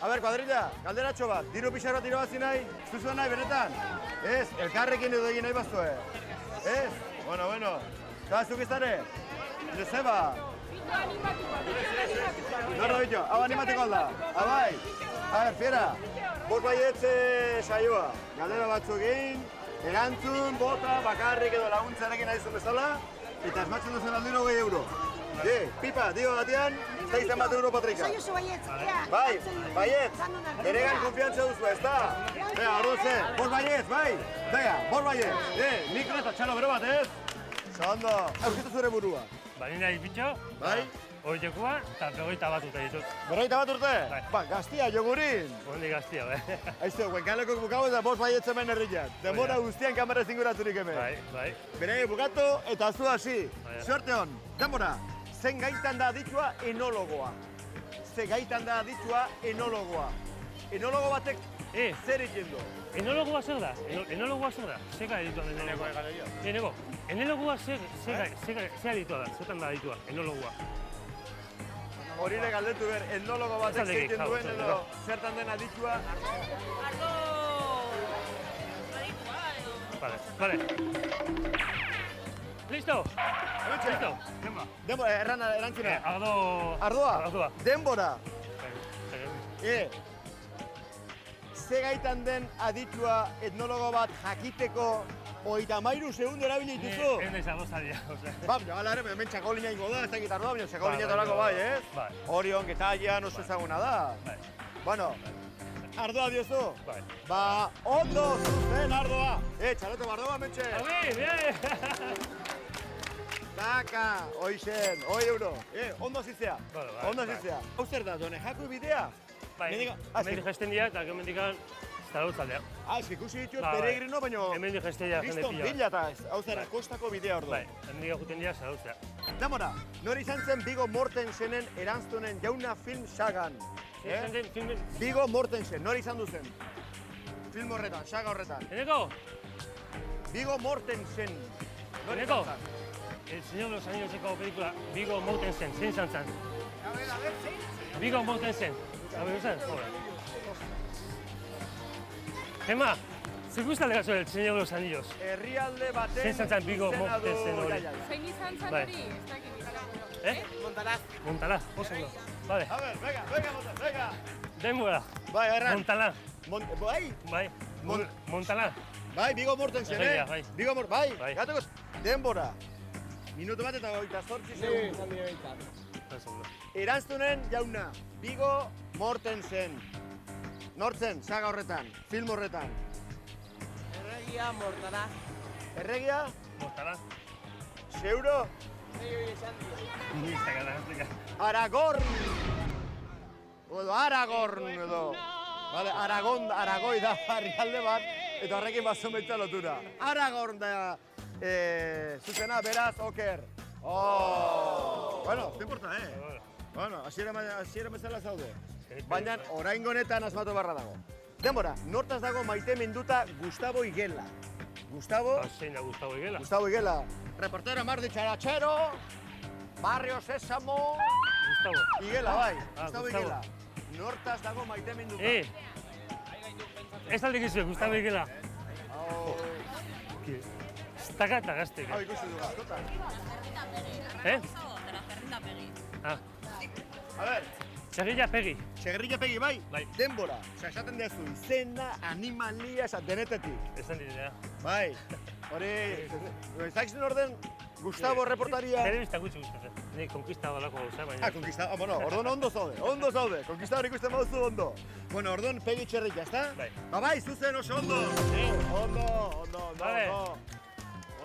A ber, kuadrilla, galderatxo bat, diru pixar bat irabazi nahi, zuzuen nahi, benetan? Ez, elkarrekin edo egin nahi bazue. Ez? Bueno. Eta zuk izare? Joseba? Norra bito, hau animatiko alda? Abai? A ber, fiera, bost baietze saioa. Galdera batzuk egin, erantzun, bota, bakarrik edo laguntzarekin nahi zuen bezala, eta esmatzen duzen aldiro 20 euro. Pipa, dio batean, 6 bat euro patrika. Soy oso baietz, Bai, baietz, beregan konfiantza duzu, ez da? Ordu ze, bost baietz, bai? Bega, bost baietz, mikro eta txalo bero bat, ez? Zondo, aurkitu zure burua. Balina izbitxo, Bai? Horiekoa eta 21 urte ditut. 21 urte? Bai. Ba, gaztia, jogurin. Hondi gaztia, bai. Aizu, huenkaleko bukau eta bost baietz hemen herriak. Denbora guztian kamera zinguraturik hemen. Bai. Bere bukatu eta zu hasi. Bai. Suerte hon, denbora. Zen gaitan da aditua enologoa. Enologo batek zer egin du? Enologoa zer da? Zeka editua da enologoa. Eneko. Enologoa zer editua da? Zertan da editua, enologoa. Horire galdetu ber, enologo batek zer egin duen edo zertan den aditua? Vale. Listo! Denbora, erantzuna. Ardoa. Ardoa. Denbora. Ze gaitan den aditua etnologo bat jakiteko 33 segundo erabili dituzu? Ez da izango zaila. Ba, hala ere, hemen txakolina ingo da, ez dakit ardoa, baina txakolina torako bai, ez? Bai. Orion, Getaian, oso ezaguna da. Bai. Bueno, ardoa diozu? Bai. Ba, ondo zuzen ardoa. Txaloto bardoa, mentxe. Bien! Daka, hoixen, 1 euro. Ondo zizea. Bai. Ondo zizea. Hau zer da, done, jaku bidea? Bai, hemendik jesten dira eta hemendikan zaragotzaldea. Ez ikusi ditut peregrino, baina... Hemendik jesten dira jende Kriston pila. bila eta hau zer, kostako bidea ordu. Bai, hemendik juten dira zarautzea. Demora, nori izan zen Viggo Mortensenen erantztunen jauna film sagan? Izan den filmen... Viggo Mortensen, nori izan duzen? Film horretan, saga horretan. Eneko? Viggo Mortensen. Nori Eneko? izan zen? El Señor de los Anilloseko pelikula Viggo Mortensen, zein izan zen? Viggo Mortensen. Habe izan? Gema, zer guztan legazo El Señor de los Anillos? Herrialde baten Zein izan zen Viggo izena du, Mortensen hori? Zein izan zen Bai. hori? Ez dakit. Montalá, oso ondo. Vale, A ver, venga. denbora. Bai, erran. Montalá, Bai, bai. Montalá. bai, Viggo Mortensen, Herria, bai. Viggo Mortensen, Bai. Gatekoz, denbora. Minutu bat eta 28 segundu. Oso ondo. Erantztunen jauna, Viggo Mortensen. Nortzen, saga horretan, film horretan. Erregia Mortara. Erregia, Montalá. Seuro, Ni ez da gara. Aragorn. Edo Aragorn edo. Vale, Aragoi da herrialde bat, eta horrekin bazumetza lotura. Aragorn da zuzena, beraz, oker. Bueno, te importa, Bueno, hasiera bezala zaude. Baina oraingo honetan asmatu barra dago. Denbora, nortaz dago maite minduta Gustavo Higuela. Gustavo Zein da Gustavo Higuela. Gustavo Higuela. Reportero Mar Dicharachero, Barrio Sésamo, Gustavo. Higuela, bai. Ah, Gustavo Gustavo. Higuela. Nortaz dago maite minduta. Ez aldik izue, Gustavo Higuela. Hau, Estaka eta gaztek. hau ikusi du, askotan. Ah, A ver, Txerrilla Pegi. Txegerrilla Pegi, bai? Bai. Denbora. Osea, esaten dezu, izena, animalia, esan denetetik. Esan direa. Bai. Hori, ez dakizun orden, Gustavo reportaria... Telebista gutxi gustatzen. Ni konkista balako gauza, baina... Konkista, bueno, orduan ondo zaude. Konkistador ikusten baduzu ondo. Bueno, orduan Pegi Txerrilla, ezta? Bai. Bai, zuzen oso ondo. Ondo. Vale.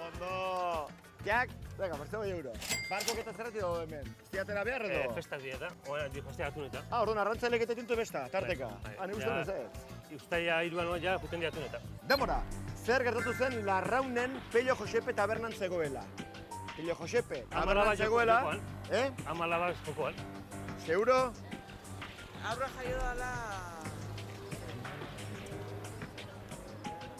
Ondo. Jak, venga, martxo 2 euro. Barkok eta zerrati dago hemen. Ziatera behar edo? Festak dieta, oa, di jostea atuneta. Orduan, arrantzalek eta tintu besta, tarteka. Bai. Ni uste ez. Uztaia iruan oa ja, juten di atuneta. Demora, zer gertatu zen Larraunen Pello Josepe tabernan zegoela? Pello Josepe tabernan zegoela, Amalabak jokoan. Seguro? Aurra jaio dala...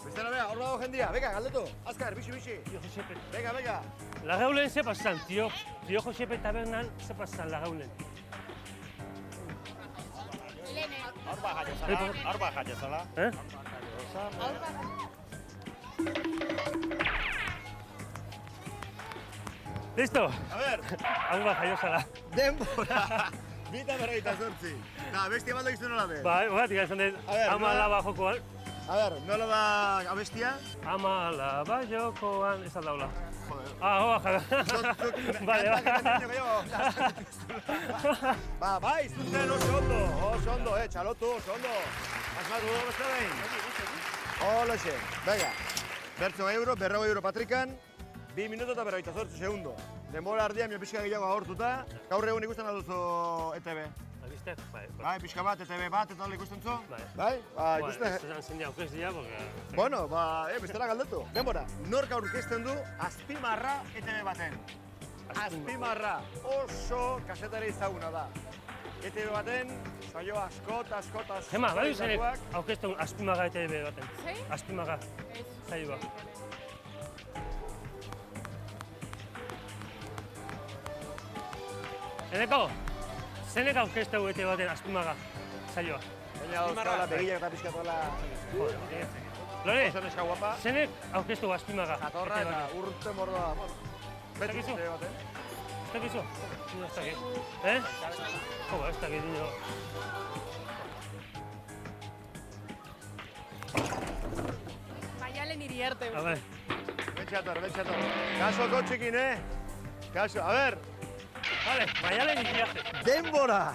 Bestela bea, hor dago jendia, bega, galdetu, azkar, bixi. Tío Josepe. Bega. Larraunen ze pasan, tío Josepe tabernan ze pasan Larraunen. Hor Aurba jaiozala. Eh? Listo! A ber, Hau bat jaiozala. denbora! Bita berreita zortzi. Da, bestia baldo izan nola den. Bai, horretik esan dut, A ber, ama nola- laba jokoan. A ber, nola da abestia? Ama laba jokoan, ez aldaula. Joder. Ah, hoa, jara. Vale, Ba, bai, zuzen oso ondo, txalotu, oso ondo. Asmatu dugu beste behin. Holoxe, venga. Bertzo euro, €40 patrikan, 2 minuto eta 48 segundo. Denbora ardia, mio pixka gehiago agortuta. Gaur egun ikusten duzu ETV. Albiste? Bai, bai. Bai, pixka bat, ETV bat, eta ikusten zu? Bai. Bai? Ba, ikusten. Ez esan zindia aurkeztia, porque... Bueno, ba, bestela galdetu. Denbora, nork aurkezten du azpimarra ETV baten. Azpimarra oso kasetari ezaguna da. ETV baten, saio askot. Gema, bai zenek izandakoak. aurkeztu azpimaga ETV baten. Zein? Azpimaga, Ez. saioa. Eneko, zenek aurkeztu ETV baten azpimaga saioa. Baina dauzkala begila eta pixkatola Lore, oso neska guapa. zenek aurkeztu azpimaga Jatorra ETV eta baten? urte mordoa. Beti Zakizu? ETV baten. Ez dakizu? Ez dakit. Jo, ez dakit dino. Maialen iriarte. A ver, Betxator. Kaso kotxekin, Kaso, a ber, vale, maialen iriarte. denbora!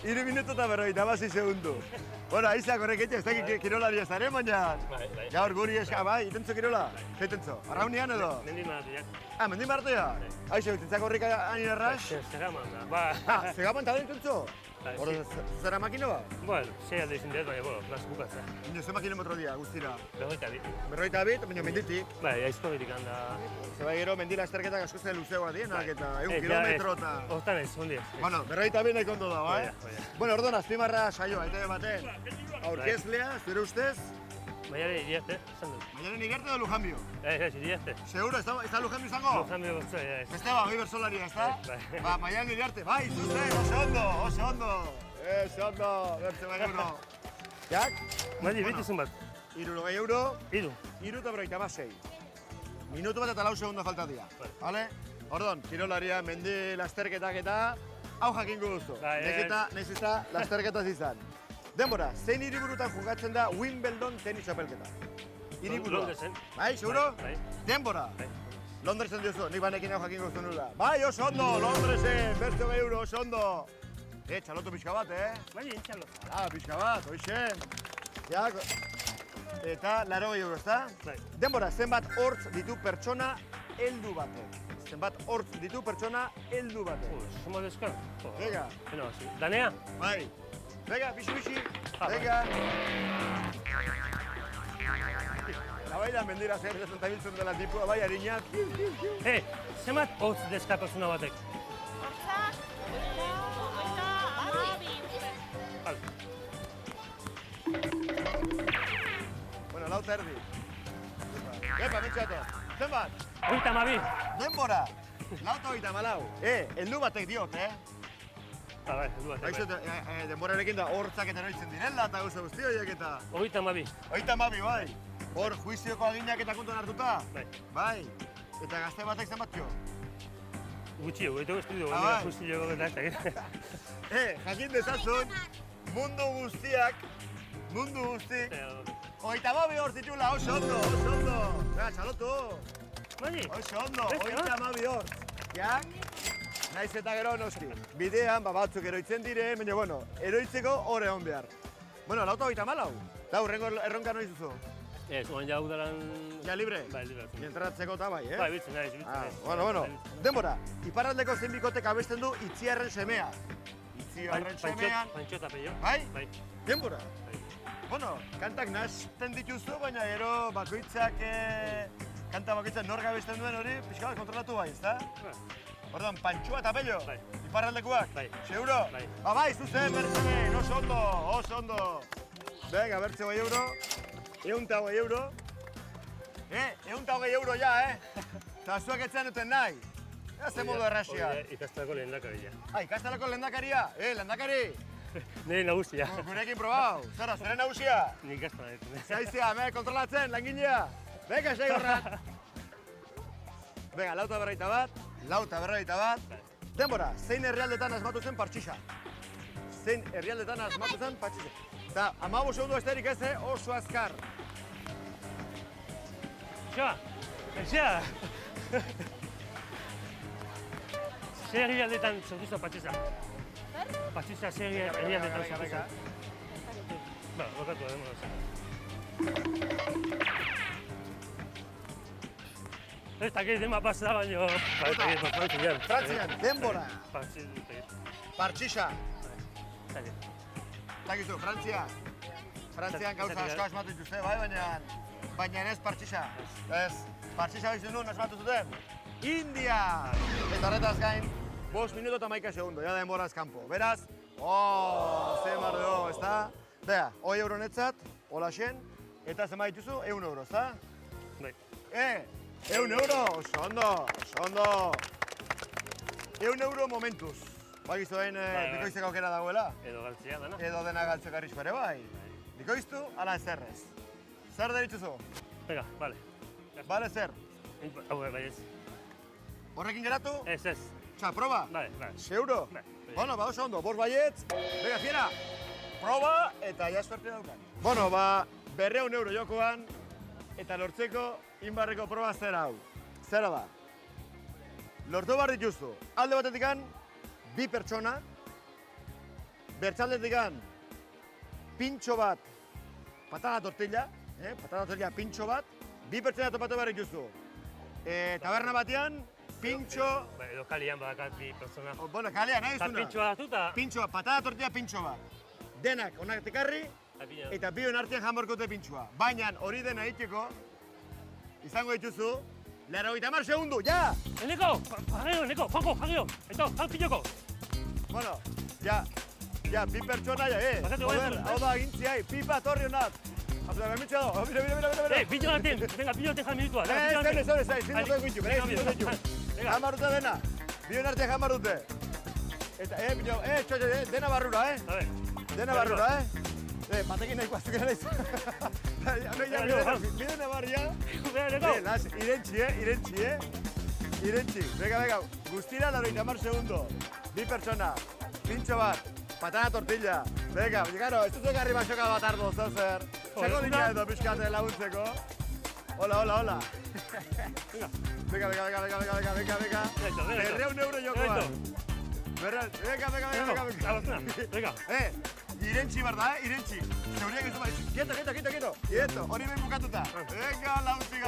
3 minuto eta 56 segundu. Bueno, aizak horrek ez dakit kirolaria zaren, baina... Bai, bai. Gaur guri eska, bai, itentzo kirola? Zeitentzo? Arraunian edo? Mendi maratiak. Ah, mendin martea? Aizu, itentzak horrik anin erraz? Zeraman da. Ba, Ah, zegapan talen itentzo? Bai, Hor, zuzera makino ba? bueno, sei alde izin dut, baina, bueno, plaz bukatza. Ino, ze makilometro dia, guztira? Berroita bi. Berroita bit, baina menditik. Bai, aizko bitik handa... Zeba gero, mendila esterketak asko zen luzeagoa dienak Bai. eta 1 kilometro eta... Hortan ez, ondi ez. Bueno, berroita bi nahiko ondo da, bai? Oia. Bueno, orduan, azpimarra saioa, ETV baten. Aurkezlea, zure ustez, Maialen iriarte, esan dut. Maialen Iriarte edo Lujanbio? Ez, iriarte. Seguro, ez da Lujanbio izango? Lujambio gotza, ez. Beste ba, oi bersolaria, ez da? Bai. Ba, Maialen Iriarte, bai, zuzen, oso ondo! Oso ondo, bertze bai euro. Jak? Mali, bitizun bat. 60 euro, Iru. 3:36. Minutu bat eta 4 segundo falta dira. Bai. Vale? Ordon, kirolaria, mendi lasterketak eta hau jakingo duzu. Bai, Nahiz eta lasterketaz izan. Denbora, zein hiriburutan jokatzen da Wimbledon tenis txapelketa? Hiriburua. Londresen. Bai, seguro? Bai. Denbora. Bai. Londresen diozu, nik banekin hau jakingo duzu nula. Bai, oso ondo, Londresen, beste 20 euro, oso ondo. Txalotu pixka bat, Bai, entxalo. Pixka bat, hoixen. Jak, eta 80 euro, ezta? Bai. Denbora, zenbat hortz ditu pertsona heldu batek. Zenbat hortz ditu pertsona heldu batek. Somos de euskal? Venga. Bueno, sí. Danea? Bai. Venga, bixi. Ah, Venga. Labaila mendira zer desantabiltzen dela tipua, bai, harinak. Zemat hotz deska pertsona batek? Al. Bueno, lau eta erdi. Epa, mentxato. Zenbat? Oita mabi. Denbora. Lau eta 34. Heldu batek diot, Ah, bai, heldu bat. Baizu, denborarekin da hortzak eta eroitzen direla eta gauza guzti horiek eta... Oita mabi. Oita mabi, bai. Hor, juizioko aginak eta kontuan hartuta. Bai. Bai. Eta gazte batek zenbat jo? Gutxio, goito guztidu, Ah, gondira bai. guztioko eta ez dakit. Jakin dezazun, mundu guztiak, oita mabi hor zitula, oso ondo. Bera, txalotu. Mani? Oso ondo, Beste, oita mabi hor. Jak, naiz eta gero noski. Bidean, batzuk eroitzen dire, baina bueno, eroitzeko hor egon behar. Bueno, lauta 34. Da, hurrengo erronka noiz duzu. Ez, oan jau daran... Ja libre? Bai, libre. Entrenatzeko eta bai, Bai, bitzen naiz, Bueno. Denbora, iparraldeko zein bikotek abesten du Itziarren semea. Itziarren semean... Pantxo eta peio. Bai? Bai. Denbora. Bai. Bueno, kantak nahazten dituzu, baina gero bakoitzak... Kanta bakoitzak nor gabesten duen hori, pixka bat kontrolatu bai, ezta? Orduan, Pantxoa eta Pello, Bai. iparraldekoak, Bai. seguro? Bai. Bai, zuzen, bertze oso ondo. Venga, bertze 20 euro, 120 euro. 120 euro ja, Eta zuak etzen duten nahi. Ze modu erraxia. Ikastelako lehendakaria. Ikastelako lehendakaria, lehendakari. Nire nagusia. Gurekin probau. Zara, zure nagusia? Nik asko da ditu. Zaizia, kontrolatzen, langilea. Beka, sei horrat. Bega, lauta berrogeita bat. Denbora, zein herrialdetan asmatu zen partxixa? Zein herrialdetan asmatu zen partxixa? Eta, 15 segundu esterik ez, oso azkar. Xa, xa. Zer herrialdetan sortu zen patxiza? Patxiza zer herrialdetan sortu zen? Ba, bokatu da, demoraz. Ez dakit dema pasa baino... Frantzian, denbora. Partxixa. Zaila. Zagizu, Frantzia. Frantzian gauza asko asmatu dituzte, bai, baina ez partxixa. Ez, partxixa bizu nuen asmatu zuten. India! Eta horretaz gain, 5 minuto eta 11 segundo, ja denboraz kanpo. Beraz, ze mardeo, ez da? Bea, 100 euro netzat, hola xen, eta zema dituzu, 1 euro, ez da? Bai. 1 euro, oso ondo. 1 euro momentuz. Bagizu dain, dikoiztek aukera dagoela? Edo galtzea dana. Edo dena galtzeko arrisku ere bai. Dikoiztu, ala ezerrez. Zer deritzuzu? Venga, vale. Bale zer? Hau, bai ez. Horrekin geratu? Ez. Txa, proba? Vale. Seuro? Bai. Bueno, ba oso ondo, 5 baietz. Bega, fiera! Proba eta ja suerte daukan. Bueno, ba, 200 euro jokoan eta lortzeko inbarreko proba zer hau. Zera da? Lortu behar dituzu. Alde batetikan, 2 pertsona. Bertzaldetikan, pintxo bat, patata tortilla. Patata tortilla pintxo bat. 2 pertsona topatu behar dituzu. Taberna batean, pintxo... Edo kalian badakat 2 pertsona. Bueno, kalean, nahi Eta izuna. pintxoa hartu eta... Pintxoa, patata tortilla pintxo bat. Denak onak ekarri eta bion artean jamorkote pintxoa. Baina hori dena egiteko, izango dituzu, 80 segundu, ja! Eneko, jarreo, Eneko, jarreo, eto, jarpiloko. Bueno, ja, 2 pertsona, Bakatu, joder, bai, hau da gintziai, pipa torri honat. Hau da, bemitxe dago, mira. Pillo artean, venga, pillo artean minutua. Zene, zinduko egin ditu, Jamarrute dena, bion artean jamarrute. Eta, pillo, dena barrura, A ver. Dena barrura, batekin nahiko azukera nahiz. Bide barria. Irentxi. Venga, guztira 90 segundo. 2 pertsona, pintxo bat, patata tortilla. Venga, claro, ez dut egarri basoka bat ardo, zer. Txeko linea edo pixkate laguntzeko. Hola. Venga. 200 euro jokoan. Venga. Irentxi, berda, irentxi. Zeuriak ez du bai. Quieto. Quieto, hori behin bukatuta. Venga, launtzika.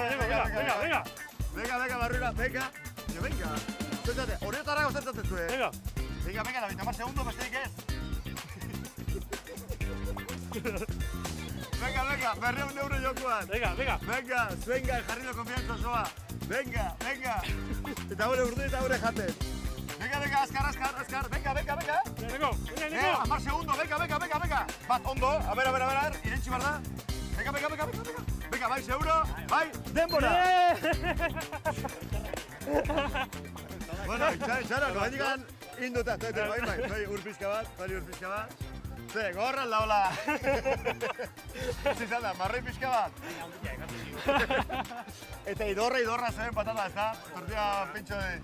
Venga, barrura, venga. Venga. Zentzate, horietara gozentzatzen zuen. Venga, 90 segundo, besterik ez. Venga, 200 euro jokoan. Venga, zuenga, jarrilo konfiantza osoa. Venga. Eta hori urdu eta hori jaten. Venga, azkar. Venga. Eneko. 10 segundo, venga. Bat, ondo, a ver, irentxi barda. Venga, bai, seguro, bai, denbora. Bueno, itxara, no digan induta, bai, urpizka bat. Ze, gorra laula. Zizan da, marroi pixka bat. Eta idorra zen patata, ez da? Tortilla pintxo de...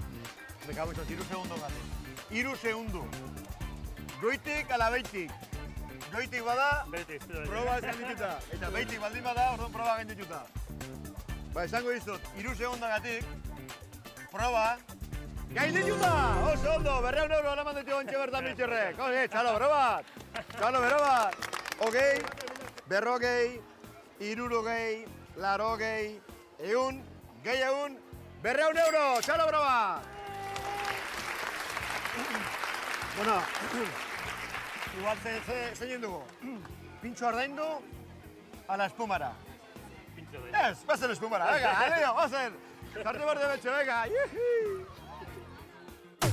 Venga, 3 segundo gati. 3 segundo. Goitik ala beitik. Goitik bada, proba esan dituta. Eta beitik baldin bada, orduan proba egin dituta. Ba, esango dizut, 3 segundagatik, proba, gain dituta! Oso ondo, 200 euro alaman ditu ontxe bertan bitxerrek. Txalo, bero bat. Ogei, berrogei, irurogei, larogei, egun, 200 euro! Txalo, bero bat! Bueno, igual zein dugu. Pintxo ardaindu, a la espumara. Ez, bazen espumara, venga, adio, bazen. Sartu borde betxo, venga.